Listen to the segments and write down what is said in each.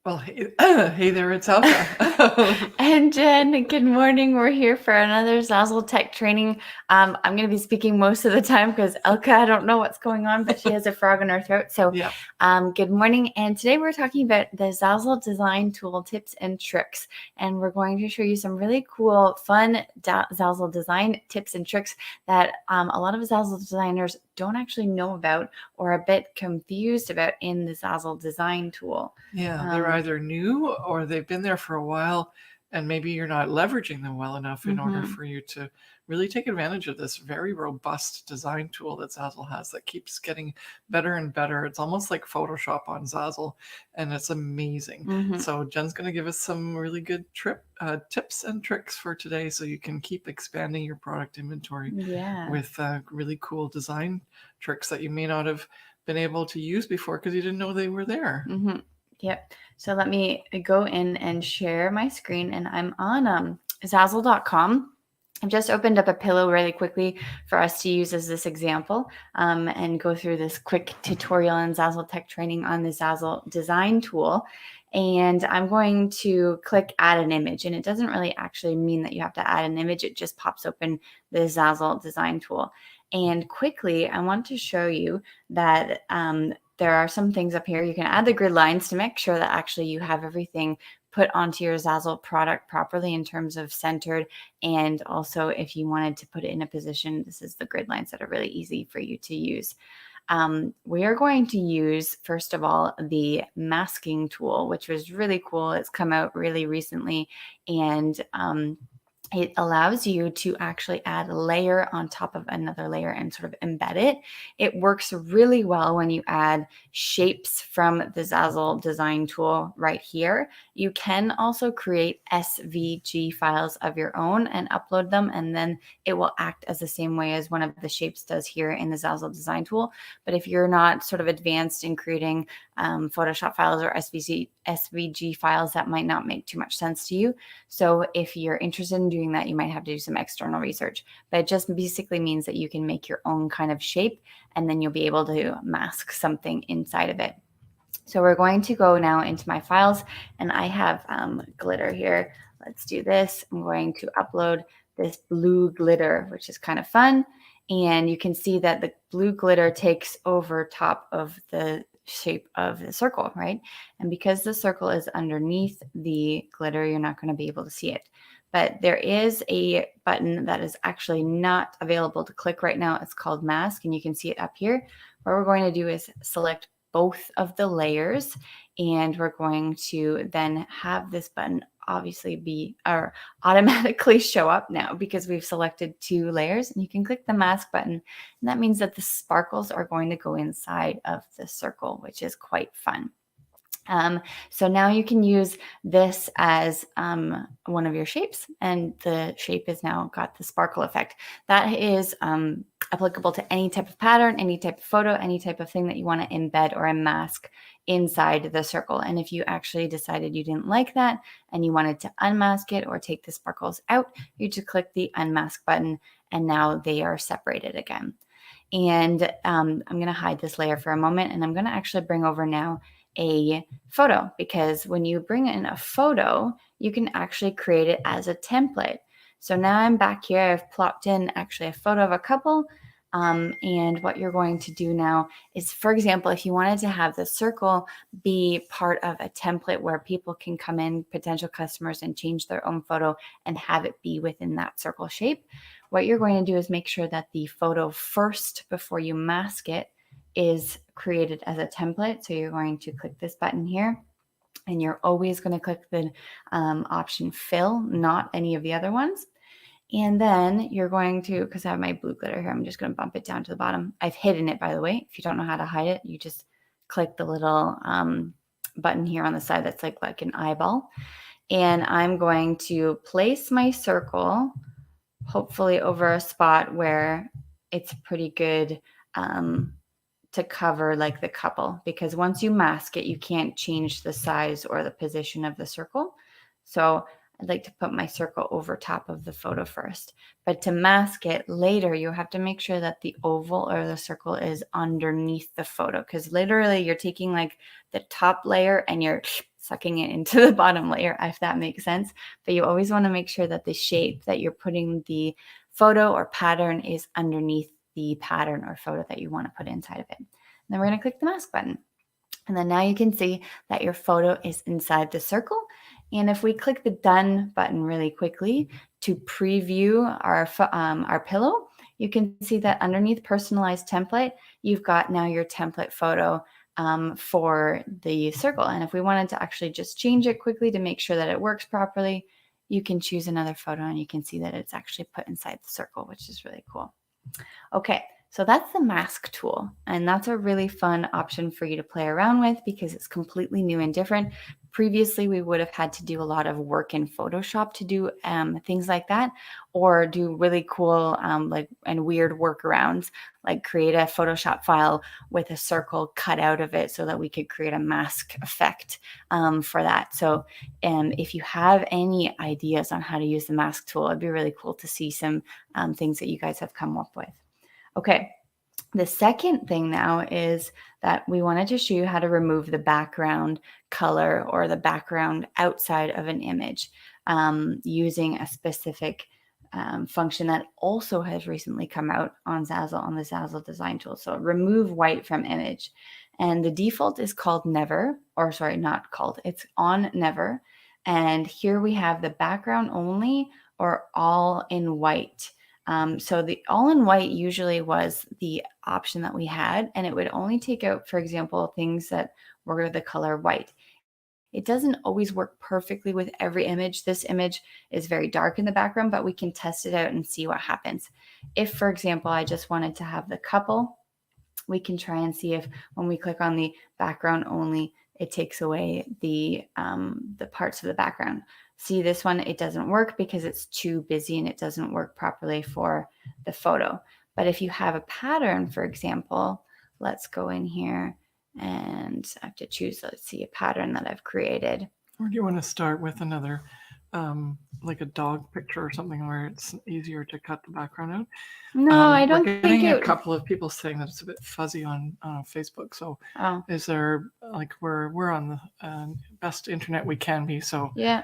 Well, hey, hey there, it's Elke. And Jen, good morning. We're here for another Zazzle Tech training. I'm going to be speaking most of the time because Elka, I don't know what's going on, but she has a frog in her throat. So, Yeah, good morning. And today we're talking about the Zazzle design tool tips and tricks. And we're going to show you some really cool, fun Zazzle design tips and tricks that a lot of Zazzle designers don't actually know about or are a bit confused about in the Zazzle design tool. yeah, they're either new or they've been there for a while, and maybe you're not leveraging them well enough in order Mhm. for you to really take advantage of this very robust design tool that Zazzle has that keeps getting better and better. It's almost like Photoshop on Zazzle, and it's amazing. Mhm. So Jen's going to give us some really good tips and tricks for today, so you can keep expanding your product inventory Yeah. with really cool design tricks that you may not have been able to use before because you didn't know they were there. Mm-hmm. Yep. So let me go in and share my screen, and I'm on Zazzle.com. I've just opened up a pillow really quickly for us to use as this example and go through this quick tutorial in Zazzle Tech Training on the Zazzle design tool. And I'm going to click add an image, and it doesn't really actually mean that you have to add an image. It just pops open the Zazzle design tool. And quickly, I want to show you that there are some things up here. You can add the grid lines to make sure that actually you have everything put onto your Zazzle product properly in terms of centered. And also if you wanted to put it in a position, this is the grid lines that are really easy for you to use. We are going to use, first of all, the masking tool, which was really cool. It's come out really recently, and it allows you to actually add a layer on top of another layer and sort of embed it. It works really well when you add shapes from the Zazzle design tool right here. You can also create SVG files of your own and upload them, and then it will act as the same way as one of the shapes does here in the Zazzle design tool. But if you're not sort of advanced in creating Photoshop files or SVG files, that might not make too much sense to you. So if you're interested in doing that, you might have to do some external research. But it just basically means that you can make your own kind of shape, and then you'll be able to mask something inside of it. So we're going to go now into my files, and I have glitter here. Let's do this. I'm going to upload this blue glitter, which is kind of fun. And you can see that the blue glitter takes over top of the shape of the circle, right? And because the circle is underneath the glitter, you're not going to be able to see it. But there is a button that is actually not available to click right now. It's called mask, and you can see it up here. What we're going to do is select both of the layers, and we're going to then have this button obviously be or automatically show up now because we've selected two layers. And you can click the mask button, and that means that the sparkles are going to go inside of the circle, which is quite fun. So now you can use this as one of your shapes, and the shape has now got the sparkle effect. That is applicable to any type of pattern, any type of photo, any type of thing that you want to embed or mask inside the circle. And if you actually decided you didn't like that and you wanted to unmask it or take the sparkles out, you just click the unmask button, and now they are separated again. And I'm going to hide this layer for a moment, and I'm going to actually bring over now a photo, because when you bring in a photo, you can actually create it as a template. So now I'm back here. I've plopped in actually a photo of a couple. And what you're going to do now is, for example, if you wanted to have the circle be part of a template where people can come in, potential customers, and change their own photo and have it be within that circle shape, what you're going to do is make sure that the photo first, before you mask it, is created as a template. So you're going to click this button here, and you're always going to click the option fill, not any of the other ones. And then you're going to, because I have my blue glitter here, I'm just going to bump it down to the bottom. I've hidden it, by the way. If you don't know how to hide it, you just click the little button here on the side that's like an eyeball. And I'm going to place my circle hopefully over a spot where it's pretty good to cover like the couple, because once you mask it, you can't change the size or the position of the circle. So I'd like to put my circle over top of the photo first. But to mask it later, you have to make sure that the oval or the circle is underneath the photo, because literally you're taking like the top layer and you're sucking it into the bottom layer, if that makes sense. But you always want to make sure that the shape that you're putting the photo or pattern is underneath the pattern or photo that you want to put inside of it. And then we're going to click the mask button. And then now you can see that your photo is inside the circle. And if we click the done button really quickly to preview our pillow, you can see that underneath personalized template, you've got now your template photo for the circle. And if we wanted to actually just change it quickly to make sure that it works properly, you can choose another photo and you can see that it's actually put inside the circle, which is really cool. Okay, so that's the mask tool, and that's a really fun option for you to play around with because it's completely new and different. Previously, we would have had to do a lot of work in Photoshop to do things like that, or do really cool and weird workarounds, like create a Photoshop file with a circle cut out of it so that we could create a mask effect for that. So if you have any ideas on how to use the mask tool, it'd be really cool to see some things that you guys have come up with. Okay, the second thing now is that we wanted to show you how to remove the background color or the background outside of an image using a specific function that also has recently come out on Zazzle, on the Zazzle design tool. So remove white from image. And the default is called never, or sorry, not called, it's on never. And here we have the background only or all in white. So the all in white usually was the option that we had, and it would only take out, for example, things that were the color white. It doesn't always work perfectly with every image. This image is very dark in the background, but we can test it out and see what happens. If, for example, I just wanted to have the couple, we can try and see if when we click on the background only, it takes away the parts of the background. See this one, it doesn't work because it's too busy and it doesn't work properly for the photo. But if you have a pattern, for example, let's go in here and I have to choose, let's see, a pattern that I've created. Or do you want to start with another, like a dog picture or something where it's easier to cut the background out? No, I don't we're think getting it. a couple of people saying that it's a bit fuzzy on Facebook. So Oh, is there, like, we're on the best internet we can be. So yeah.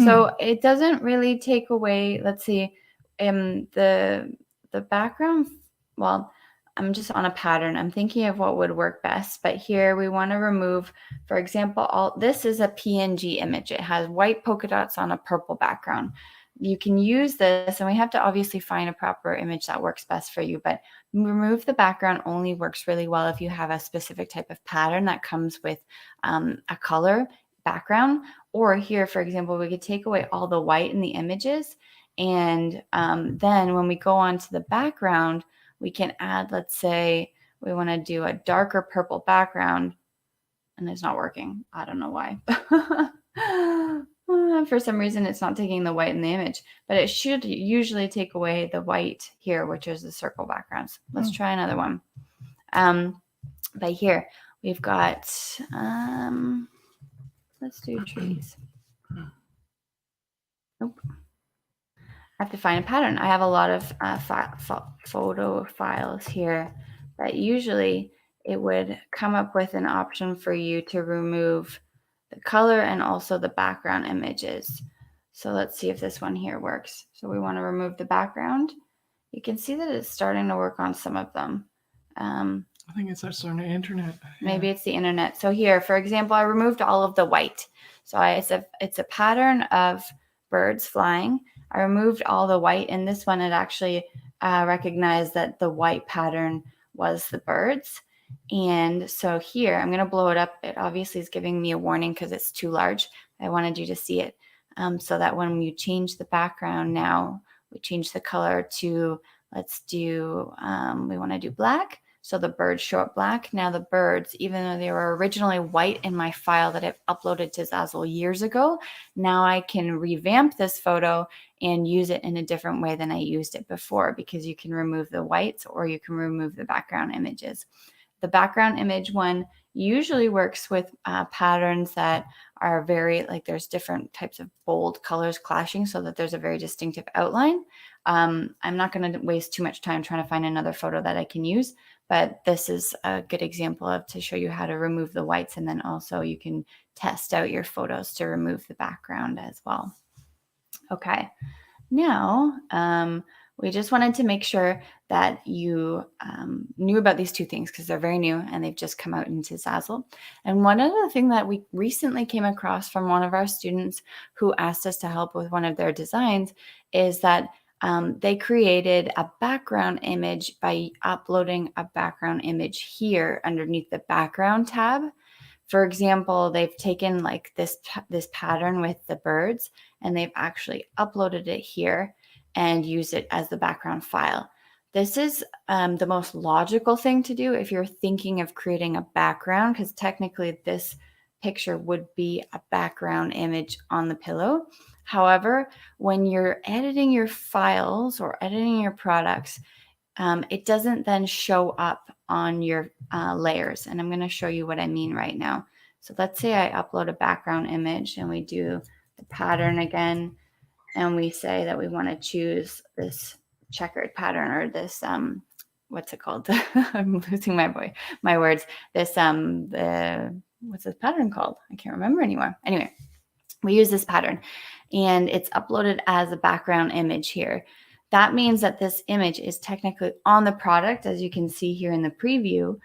So it doesn't really take away, let's see, the background, well, I'm just on a pattern. I'm thinking of what would work best, but here we want to remove, for example, this is a PNG image. It has white polka dots on a purple background. You can use this, and we have to obviously find a proper image that works best for you, but remove the background only works really well if you have a specific type of pattern that comes with a color background. Or here, for example, we could take away all the white in the images. And then when we go on to the background, we can add, let's say we want to do a darker purple background, and it's not working. I don't know why. For some reason, it's not taking the white in the image, but it should usually take away the white here, which is the circle backgrounds. Let's try another one. But here we've got, let's do trees. Nope. I have to find a pattern. I have a lot of photo files here, but usually it would come up with an option for you to remove the color and also the background images. So let's see if this one here works. So we want to remove the background. You can see that it's starting to work on some of them. I think it's just on the internet. Maybe it's the internet. So here, for example, I removed all of the white. So it's a pattern of birds flying. I removed all the white. In this one, it actually recognized that the white pattern was the birds. And so here, I'm going to blow it up. It obviously is giving me a warning because it's too large. I wanted you to see it so that when you change the background now, we change the color to, let's do, we want to do black. So the birds show up black. Now the birds, even though they were originally white in my file that I've uploaded to Zazzle years ago, now I can revamp this photo and use it in a different way than I used it before, because you can remove the whites or you can remove the background images. The background image one usually works with patterns that are very, like there's different types of bold colors clashing so that there's a very distinctive outline. I'm not going to waste too much time trying to find another photo that I can use, but this is a good example of to show you how to remove the whites, and then also you can test out your photos to remove the background as well. Okay, now we just wanted to make sure that you knew about these two things because they're very new and they've just come out into Zazzle. And one other thing that we recently came across from one of our students who asked us to help with one of their designs is that they created a background image by uploading a background image here underneath the background tab. For example, they've taken like this pattern with the birds and they've actually uploaded it here and use it as the background file. This is the most logical thing to do if you're thinking of creating a background, because technically this picture would be a background image on the pillow. However, when you're editing your files or editing your products, it doesn't then show up on your layers. And I'm going to show you what I mean right now. So let's say I upload a background image and we do the pattern again. And we say that we want to choose this checkered pattern, or this, what's it called? I'm losing my words. This, what's this pattern called? I can't remember anymore. Anyway, we use this pattern and it's uploaded as a background image here. That means that this image is technically on the product, as you can see here in the preview,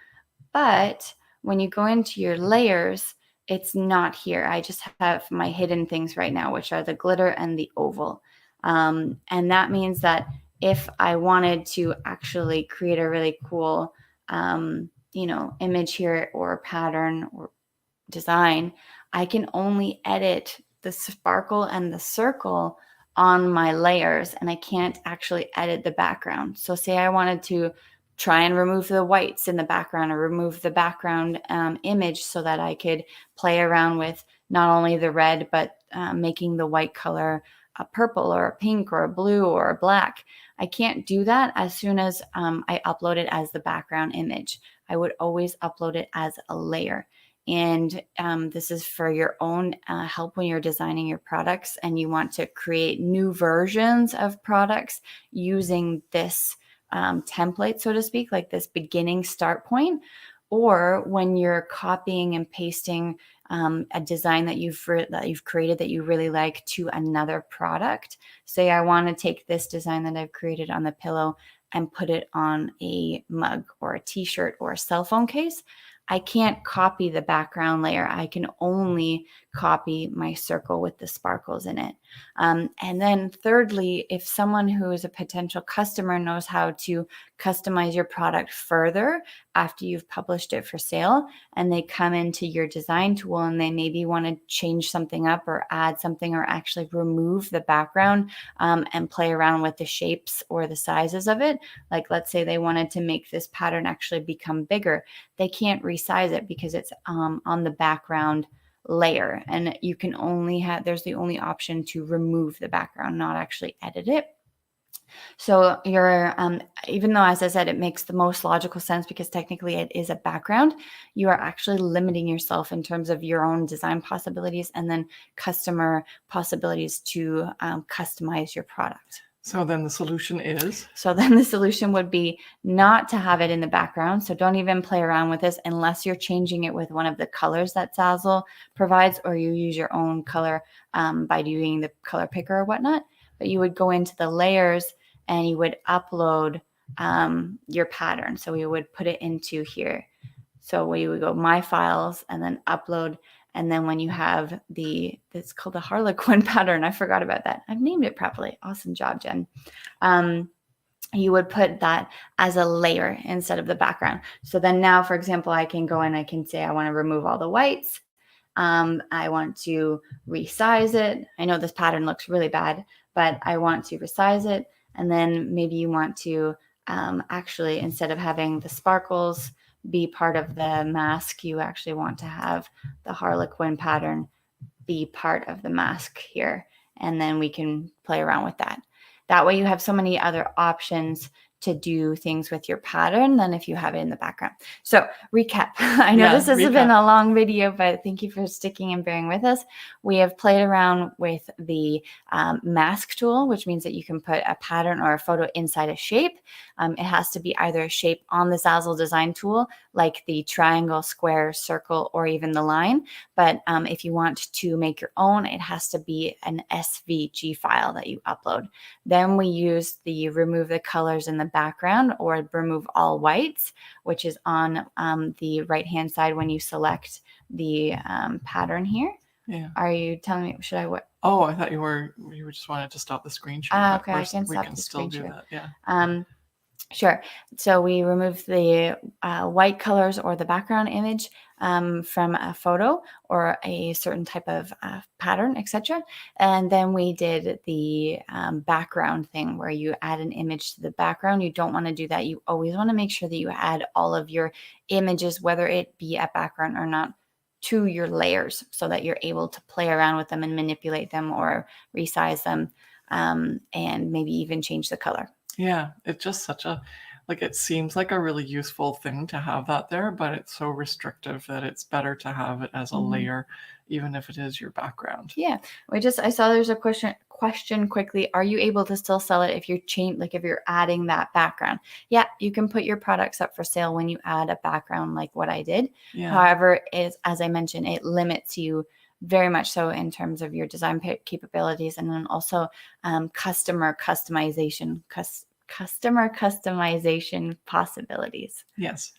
but when you go into your layers, it's not here. I just have my hidden things right now, which are the glitter and the oval. And that means that if I wanted to actually create a really cool, image here or pattern or design, I can only edit the sparkle and the circle on my layers, and I can't actually edit the background. So say I wanted to try and remove the whites in the background or remove the background image so that I could play around with not only the red, but making the white color a purple or a pink or a blue or a black. I can't do that as soon as I upload it as the background image. I would always upload it as a layer. And this is for your own help when you're designing your products and you want to create new versions of products using this template, so to speak, like this beginning start point, or when you're copying and pasting a design that you've created that you really like to another product. Say I want to take this design that I've created on the pillow and put it on a mug or a t-shirt or a cell phone case. I can't copy the background layer. I can only copy my circle with the sparkles in it. And then thirdly, if someone who is a potential customer knows how to customize your product further after you've published it for sale, and they come into your design tool and they maybe want to change something up or add something or actually remove the background and play around with the shapes or the sizes of it. Like let's say they wanted to make this pattern actually become bigger. They can't resize it because it's on the background layer, and you can only there's the only option to remove the background, not actually edit it. So you're even though, as I said, it makes the most logical sense because technically it is a background, you are actually limiting yourself in terms of your own design possibilities and then customer possibilities to customize your product. So then the solution is? So then the solution would be not to have it in the background. So don't even play around with this unless you're changing it with one of the colors that Zazzle provides, or you use your own color by doing the color picker or whatnot. But you would go into the layers and you would upload your pattern. So we would put it into here. So we would go My Files and then Upload. And then when you have it's called the Harlequin pattern. I forgot about that. I've named it properly. Awesome job, Jen. You would put that as a layer instead of the background. So then now, for example, I can go and I can say I want to remove all the whites. I want to resize it. I know this pattern looks really bad, but I want to resize it. And then maybe you want to actually, instead of having the sparkles be part of the mask, you actually want to have the Harlequin pattern be part of the mask here. And then we can play around with that. That way you have so many other options to do things with your pattern than if you have it in the background. So recap. I know Yeah, this has been recap. a long video, but thank you for sticking and bearing with us. We have played around with the mask tool, which means that you can put a pattern or a photo inside a shape. It has to be either a shape on the Zazzle design tool, like the triangle, square, circle, or even the line. But if you want to make your own, it has to be an SVG file that you upload. Then we use the remove the colors in the background or remove all whites, which is on the right-hand side when you select the pattern here. Yeah. Are you telling me, should I what? Oh, I thought you just wanted to stop the screen share, but Okay, I can we stop can the still screen do share. that. Yeah. Sure. So we remove the white colors or the background image from a photo or a certain type of pattern, etc. And then we did the background thing where you add an image to the background. You don't want to do that. You always want to make sure that you add all of your images, whether it be a background or not, to your layers so that you're able to play around with them and manipulate them or resize them and maybe even change the color. Yeah, it's just such a it seems like a really useful thing to have that there, but it's so restrictive that it's better to have it as a layer, even if it is your background. Yeah, I saw there's a question quickly. Are you able to still sell it if you're if you're adding that background? Yeah, you can put your products up for sale when you add a background like what I did. Yeah. However, as I mentioned, it limits you very much so in terms of your design capabilities and then also customer customization possibilities. Yes.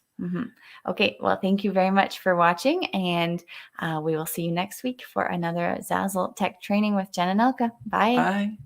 Okay, well, thank you very much for watching, and we will see you next week for another Zazzle Tech training with Jen and Elke. Bye. Bye.